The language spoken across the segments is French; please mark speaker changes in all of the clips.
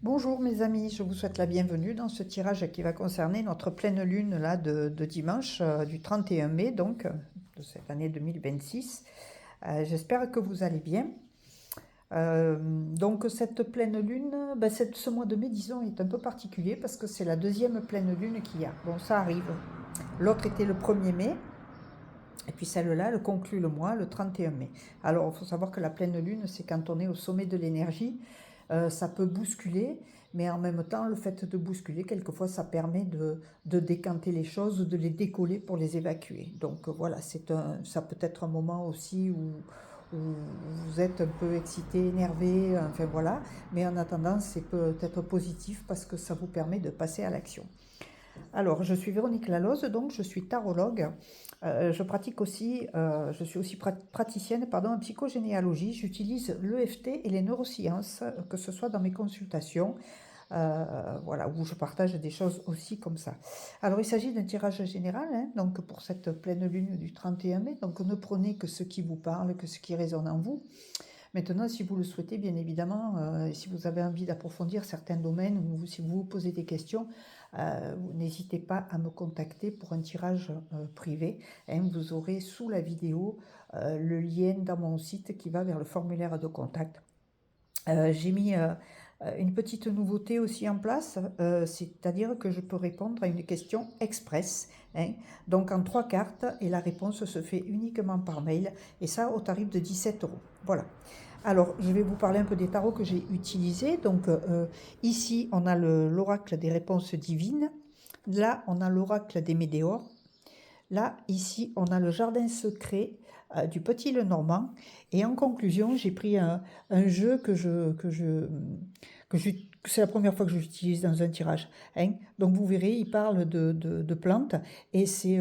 Speaker 1: Bonjour mes amis, je vous souhaite la bienvenue dans ce tirage qui va concerner notre pleine lune là, de dimanche du 31 mai de cette année 2026. J'espère que vous allez bien. Donc cette pleine lune, ce mois de mai disons est un peu particulier parce que c'est la deuxième pleine lune qu'il y a. Bon, ça arrive. L'autre était le 1er mai. Et puis celle-là, elle conclut le mois, le 31 mai. Alors, il faut savoir que la pleine lune, c'est quand on est au sommet de l'énergie. Ça peut bousculer, mais en même temps, le fait de bousculer, quelquefois, ça permet de décanter les choses, de les décoller pour les évacuer. Donc voilà, ça peut être un moment aussi où vous êtes un peu excité, énervé, enfin voilà. Mais en attendant, c'est peut-être positif parce que ça vous permet de passer à l'action. Alors, je suis Véronique Laloze, donc je suis tarologue. Je suis aussi praticienne en psychogénéalogie. J'utilise l'EFT et les neurosciences, que ce soit dans mes consultations, voilà, où je partage des choses aussi comme ça. Alors, il s'agit d'un tirage général, hein, donc pour cette pleine lune du 31 mai. Donc, ne prenez que ce qui vous parle, que ce qui résonne en vous. Maintenant, si vous le souhaitez, bien évidemment, si vous avez envie d'approfondir certains domaines ou si vous vous posez des questions, n'hésitez pas à me contacter pour un tirage privé. Hein. Vous aurez sous la vidéo le lien dans mon site qui va vers le formulaire de contact. J'ai mis une petite nouveauté aussi en place, c'est-à-dire que je peux répondre à une question express, hein, donc en 3 cartes, et la réponse se fait uniquement par mail, et ça au tarif de 17 euros. Voilà. Alors, je vais vous parler un peu des tarots que j'ai utilisés. Donc, ici, on a l'oracle des réponses divines. Là, on a l'oracle des météores. Là, ici, on a le jardin secret du Petit Lenormand. Et en conclusion, j'ai pris un jeu que c'est la première fois que j'utilise dans un tirage. Hein. Donc vous verrez, il parle de plantes et c'est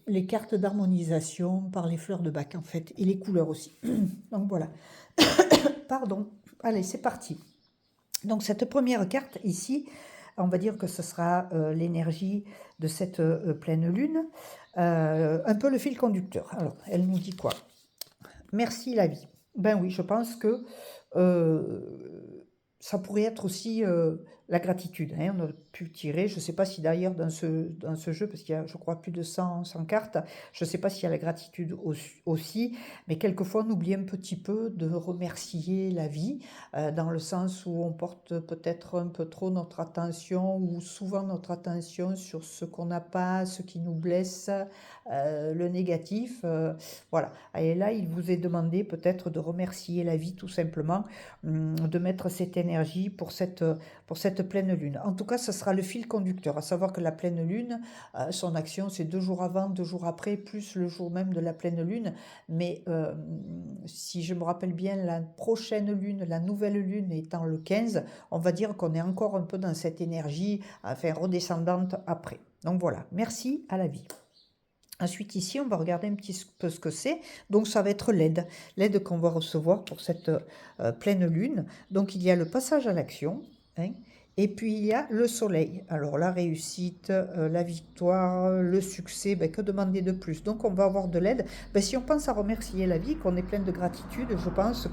Speaker 1: les cartes d'harmonisation par les fleurs de bac en fait, et les couleurs aussi. Donc voilà. Pardon. Allez, c'est parti. Donc cette première carte ici, on va dire que ce sera l'énergie de cette pleine lune, un peu le fil conducteur. Alors, elle nous dit quoi? Merci la vie. Ben oui, je pense que ça pourrait être aussi la gratitude. Hein. On a pu tirer, je ne sais pas si d'ailleurs dans ce jeu, parce qu'il y a je crois plus de 100 cartes, je ne sais pas s'il y a la gratitude aussi, mais quelquefois on oublie un petit peu de remercier la vie, dans le sens où on porte peut-être un peu trop notre attention, ou souvent notre attention sur ce qu'on n'a pas, ce qui nous blesse, le négatif. Voilà. Et là, il vous est demandé peut-être de remercier la vie tout simplement, de mettre cette énergie pour cette pleine lune. En tout cas, ce sera le fil conducteur, à savoir que la pleine lune, son action, c'est 2 jours avant, 2 jours après, plus le jour même de la pleine lune. Mais si je me rappelle bien, la prochaine lune, la nouvelle lune étant le 15, on va dire qu'on est encore un peu dans cette énergie, enfin redescendante après. Donc voilà, merci à la vie. Ensuite, ici, on va regarder un petit peu ce que c'est. Donc, ça va être l'aide qu'on va recevoir pour cette pleine lune. Donc, il y a le passage à l'action, hein, et puis il y a le soleil. Alors, la réussite, la victoire, le succès, que demander de plus? Donc, on va avoir de l'aide. Si on pense à remercier la vie, qu'on est plein de gratitude, je pense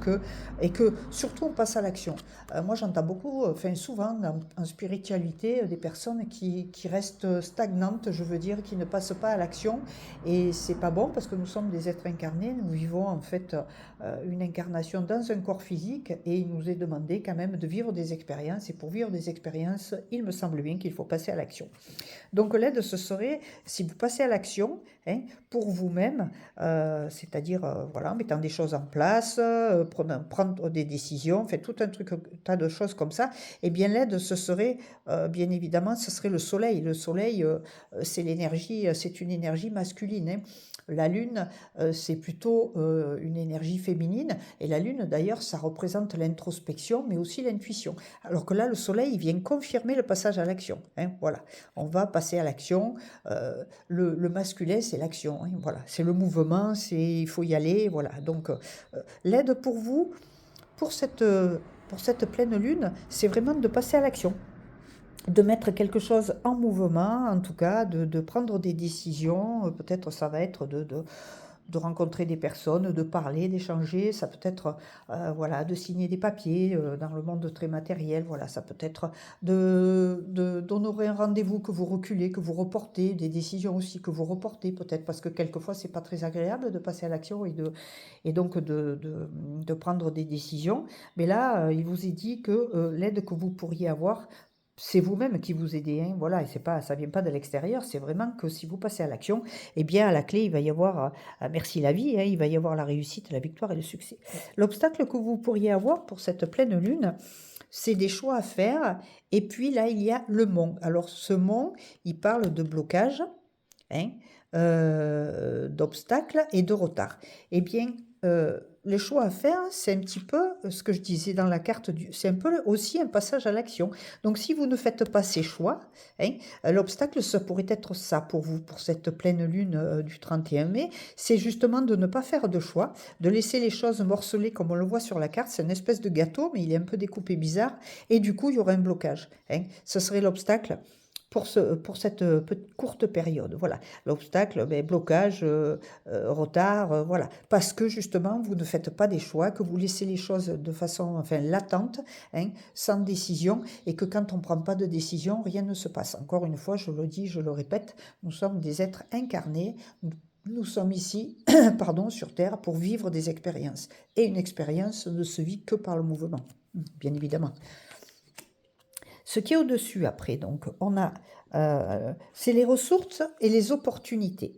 Speaker 1: et que surtout on passe à l'action. Moi, j'entends beaucoup, souvent en spiritualité, des personnes qui restent stagnantes, je veux dire, qui ne passent pas à l'action. Et c'est pas bon parce que nous sommes des êtres incarnés, nous vivons en fait une incarnation dans un corps physique et il nous est demandé quand même de vivre des expériences. Et pour vivre des expériences, il me semble bien qu'il faut passer à l'action. Donc l'aide, ce serait, si vous passez à l'action, hein, pour vous-même, c'est-à-dire voilà, en mettant des choses en place, prendre des décisions, fait tout un tas de choses comme ça, et bien l'aide, ce serait, bien évidemment, ce serait le soleil. Le soleil, c'est l'énergie, c'est une énergie masculine. Hein. La lune, c'est plutôt une énergie féminine, et la lune, d'ailleurs, ça représente l'introspection, mais aussi l'intuition. Alors que là, le soleil, il vient confirmer le passage à l'action. Hein, voilà. On va passer à l'action. Le masculin, c'est l'action. Hein, voilà. C'est le mouvement, il faut y aller. Voilà. Donc, l'aide pour vous, pour cette pleine lune, c'est vraiment de passer à l'action. De mettre quelque chose en mouvement, en tout cas, de prendre des décisions. Peut-être ça va être de rencontrer des personnes, de parler, d'échanger, ça peut être voilà, de signer des papiers dans le monde très matériel, voilà, ça peut être d'honorer un rendez-vous que vous reculez, que vous reportez, des décisions aussi que vous reportez peut-être, parce que quelquefois c'est pas très agréable de passer à l'action et donc de prendre des décisions. Mais là, il vous est dit que l'aide que vous pourriez avoir, c'est vous-même qui vous aidez, hein, voilà, et c'est pas, ça vient pas de l'extérieur, c'est vraiment que si vous passez à l'action, eh bien à la clé, il va y avoir, merci la vie, hein, il va y avoir la réussite, la victoire et le succès. L'obstacle que vous pourriez avoir pour cette pleine lune, c'est des choix à faire, et puis là, il y a le mont. Alors ce mont, il parle de blocage, hein, d'obstacles et de retard. Eh bien, les choix à faire, c'est un petit peu ce que je disais dans la carte, c'est un peu aussi un passage à l'action. Donc si vous ne faites pas ces choix, hein, l'obstacle, ça pourrait être ça pour vous, pour cette pleine lune du 31 mai, c'est justement de ne pas faire de choix, de laisser les choses morcelées comme on le voit sur la carte, c'est une espèce de gâteau, mais il est un peu découpé bizarre, et du coup, il y aurait un blocage. Hein. Ce serait l'obstacle pour cette courte période. Voilà, l'obstacle, blocage, retard, voilà. Parce que justement, vous ne faites pas des choix, que vous laissez les choses de façon latente, hein, sans décision, et que quand on ne prend pas de décision, rien ne se passe. Encore une fois, je le dis, je le répète, nous sommes des êtres incarnés, nous sommes ici pardon, sur Terre pour vivre des expériences. Et une expérience ne se vit que par le mouvement, bien évidemment. Ce qui est au-dessus après, donc, on a, c'est les ressources et les opportunités.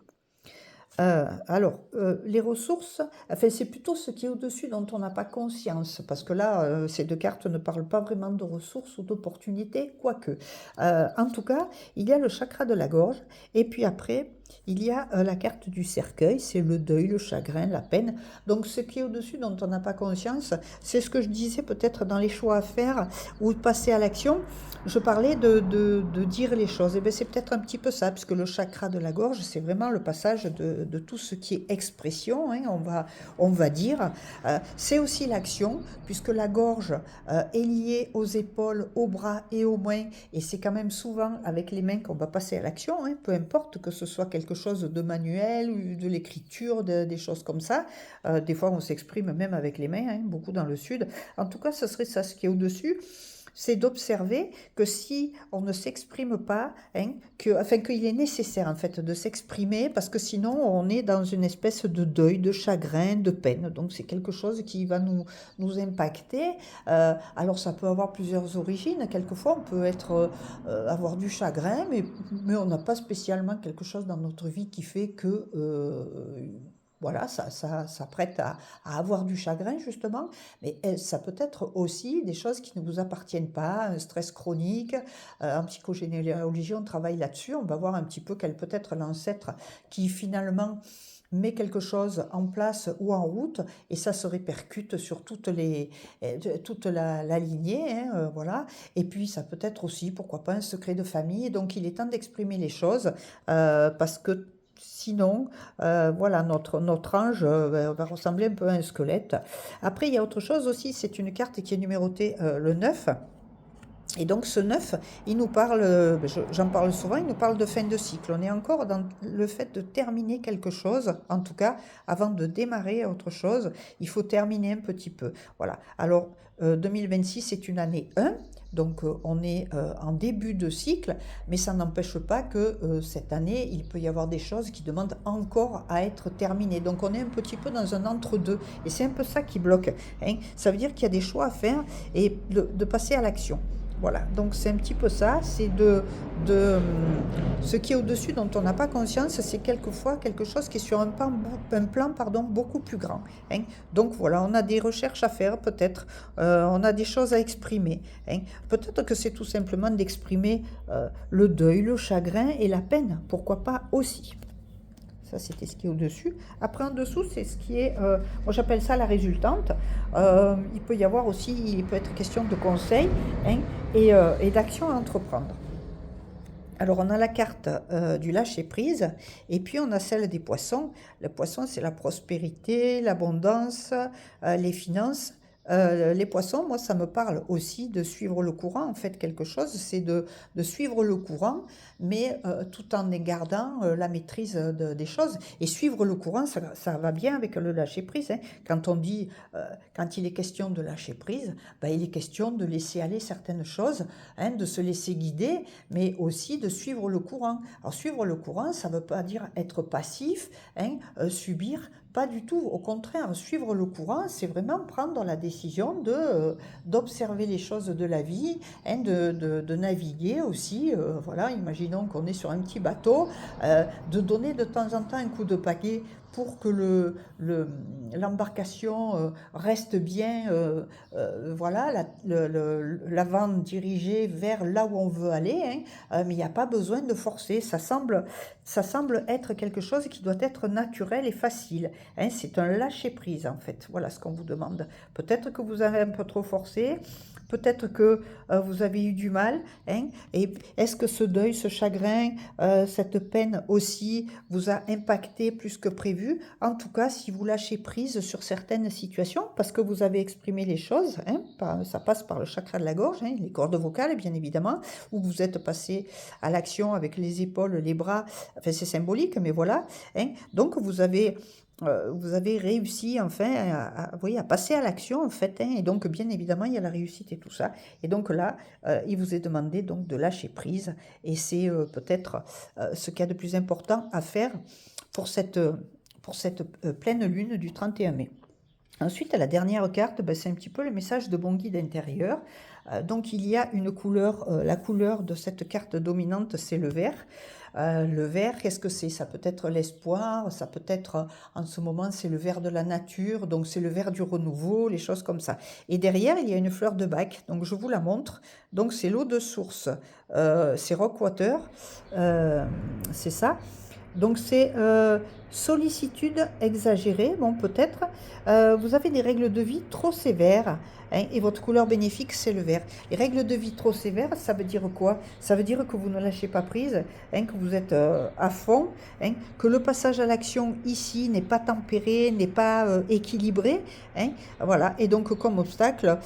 Speaker 1: Les ressources, enfin, c'est plutôt ce qui est au-dessus dont on n'a pas conscience, parce que là, ces deux cartes ne parlent pas vraiment de ressources ou d'opportunités, quoique. En tout cas, il y a le chakra de la gorge, et puis après, il y a la carte du cercueil, c'est le deuil, le chagrin, la peine. Donc ce qui est au-dessus dont on n'a pas conscience, c'est ce que je disais peut-être dans les choix à faire ou de passer à l'action. Je parlais de dire les choses. Et bien c'est peut-être un petit peu ça, puisque le chakra de la gorge, c'est vraiment le passage de tout ce qui est expression, hein, on va dire. C'est aussi l'action, puisque la gorge est liée aux épaules, aux bras et aux mains. Et c'est quand même souvent avec les mains qu'on va passer à l'action, hein, peu importe que ce soit quelque chose de manuel ou de l'écriture, des choses comme ça. Des fois, on s'exprime même avec les mains, hein, beaucoup dans le sud. En tout cas, ce serait ça ce qui est au-dessus. C'est d'observer que si on ne s'exprime pas, hein, qu'il est nécessaire en fait de s'exprimer parce que sinon on est dans une espèce de deuil, de chagrin, de peine. Donc c'est quelque chose qui va nous impacter. Alors ça peut avoir plusieurs origines. Quelquefois on peut avoir du chagrin, mais on n'a pas spécialement quelque chose dans notre vie qui fait que voilà, ça prête à avoir du chagrin, justement, mais ça peut être aussi des choses qui ne vous appartiennent pas, un stress chronique. En psychogénéalogie, on travaille là-dessus, on va voir un petit peu quel peut être l'ancêtre qui finalement met quelque chose en place ou en route, et ça se répercute sur toute la lignée, hein, voilà. Et puis ça peut être aussi, pourquoi pas, un secret de famille. Donc il est temps d'exprimer les choses, parce que sinon, voilà, notre ange va ressembler un peu à un squelette. Après, il y a autre chose aussi, c'est une carte qui est numérotée le 9. Et donc ce 9, il nous parle, j'en parle souvent, il nous parle de fin de cycle. On est encore dans le fait de terminer quelque chose, en tout cas, avant de démarrer autre chose, il faut terminer un petit peu. Voilà. Alors, 2026 c'est une année 1, donc on est en début de cycle, mais ça n'empêche pas que cette année, il peut y avoir des choses qui demandent encore à être terminées. Donc on est un petit peu dans un entre-deux, et c'est un peu ça qui bloque, hein. Ça veut dire qu'il y a des choix à faire et de passer à l'action. Voilà, donc c'est un petit peu ça, c'est ce qui est au-dessus dont on n'a pas conscience, c'est quelquefois quelque chose qui est sur un plan beaucoup plus grand, hein. Donc voilà, on a des recherches à faire peut-être, on a des choses à exprimer, hein. Peut-être que c'est tout simplement d'exprimer le deuil, le chagrin et la peine, pourquoi pas aussi. Ça, c'était ce qui est au-dessus. Après, en dessous, c'est ce qui est, moi j'appelle ça la résultante. Il peut y avoir aussi, il peut être question de conseils, hein, et d'actions à entreprendre. Alors, on a la carte du lâcher-prise, et puis on a celle des poissons. Le poisson, c'est la prospérité, l'abondance, les finances. Les poissons, moi, ça me parle aussi de suivre le courant. En fait, quelque chose, c'est de suivre le courant, mais tout en gardant la maîtrise des choses. Et suivre le courant, ça va bien avec le lâcher-prise, hein. Quand on dit, quand il est question de lâcher prise, ben, il est question de laisser aller certaines choses, hein, de se laisser guider, mais aussi de suivre le courant. Alors, suivre le courant, ça ne veut pas dire être passif, hein, subir. Pas du tout, au contraire, suivre le courant, c'est vraiment prendre la décision d'observer les choses de la vie, hein, de naviguer aussi. Voilà, imaginons qu'on est sur un petit bateau, de donner de temps en temps un coup de pagaie pour que l'embarcation reste bien, voilà, l'avant dirigé vers là où on veut aller, hein, mais il n'y a pas besoin de forcer. Ça semble être quelque chose qui doit être naturel et facile, hein. C'est un lâcher-prise en fait. Voilà ce qu'on vous demande. Peut-être que vous avez un peu trop forcé. Peut-être que vous avez eu du mal, hein, et est-ce que ce deuil, ce chagrin, cette peine aussi vous a impacté plus que prévu? En tout cas, si vous lâchez prise sur certaines situations, parce que vous avez exprimé les choses, hein, ça passe par le chakra de la gorge, hein, les cordes vocales bien évidemment, où vous êtes passé à l'action avec les épaules, les bras, enfin c'est symbolique, mais voilà, hein. Donc vous avez réussi enfin oui, à passer à l'action en fait, hein, et donc bien évidemment il y a la réussite et tout ça. Et donc là, il vous est demandé donc de lâcher prise, et c'est peut-être ce qu'il y a de plus important à faire pour cette pleine lune du 31 mai. Ensuite, la dernière carte, ben, c'est un petit peu le message de bon guide intérieur. Donc il y a une couleur, la couleur de cette carte dominante, c'est le vert. Le vert, qu'est-ce que c'est? Ça peut être l'espoir, ça peut être, en ce moment, c'est le vert de la nature, donc c'est le vert du renouveau, les choses comme ça. Et derrière, il y a une fleur de bac, donc je vous la montre. Donc c'est l'eau de source, c'est Rockwater, c'est ça. Donc c'est sollicitude exagérée, bon peut-être. Vous avez des règles de vie trop sévères, hein, et votre couleur bénéfique c'est le vert. Les règles de vie trop sévères, ça veut dire quoi? Ça veut dire que vous ne lâchez pas prise, hein, que vous êtes à fond, hein, que le passage à l'action ici n'est pas tempéré, n'est pas équilibré, hein, voilà. Et donc comme obstacle,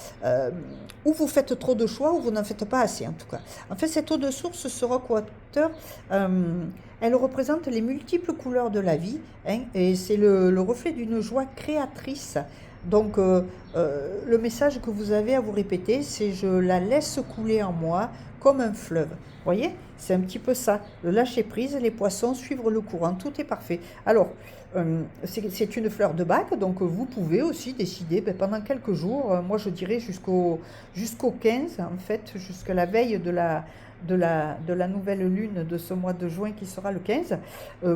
Speaker 1: ou vous faites trop de choix ou vous n'en faites pas assez en tout cas. En fait, cette eau de source, ce Rockwater, elle représente les multiples couleurs de la vie, hein, et c'est le reflet d'une joie créatrice. Donc le message que vous avez à vous répéter, c'est je la laisse couler en moi comme un fleuve. Vous voyez, c'est un petit peu ça. Le lâcher prise, les poissons, suivre le courant, tout est parfait. Alors, c'est une fleur de bac, donc vous pouvez aussi décider pendant quelques jours, moi je dirais jusqu'au 15, en fait, jusqu'à la veille de la nouvelle lune de ce mois de juin qui sera le 15,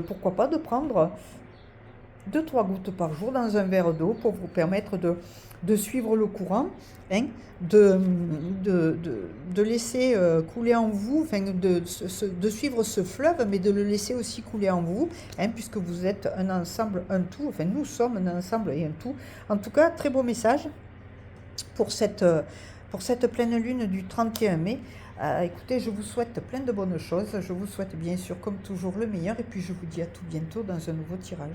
Speaker 1: pourquoi pas de prendre 2-3 gouttes par jour dans un verre d'eau pour vous permettre de suivre le courant, hein, de laisser couler en vous, enfin, de suivre ce fleuve, mais de le laisser aussi couler en vous, hein, puisque vous êtes un ensemble, un tout, enfin nous sommes un ensemble et un tout. En tout cas, très beau message pour cette pleine lune du 31 mai. Écoutez, je vous souhaite plein de bonnes choses. Je vous souhaite bien sûr, comme toujours, le meilleur. Et puis, je vous dis à tout bientôt dans un nouveau tirage.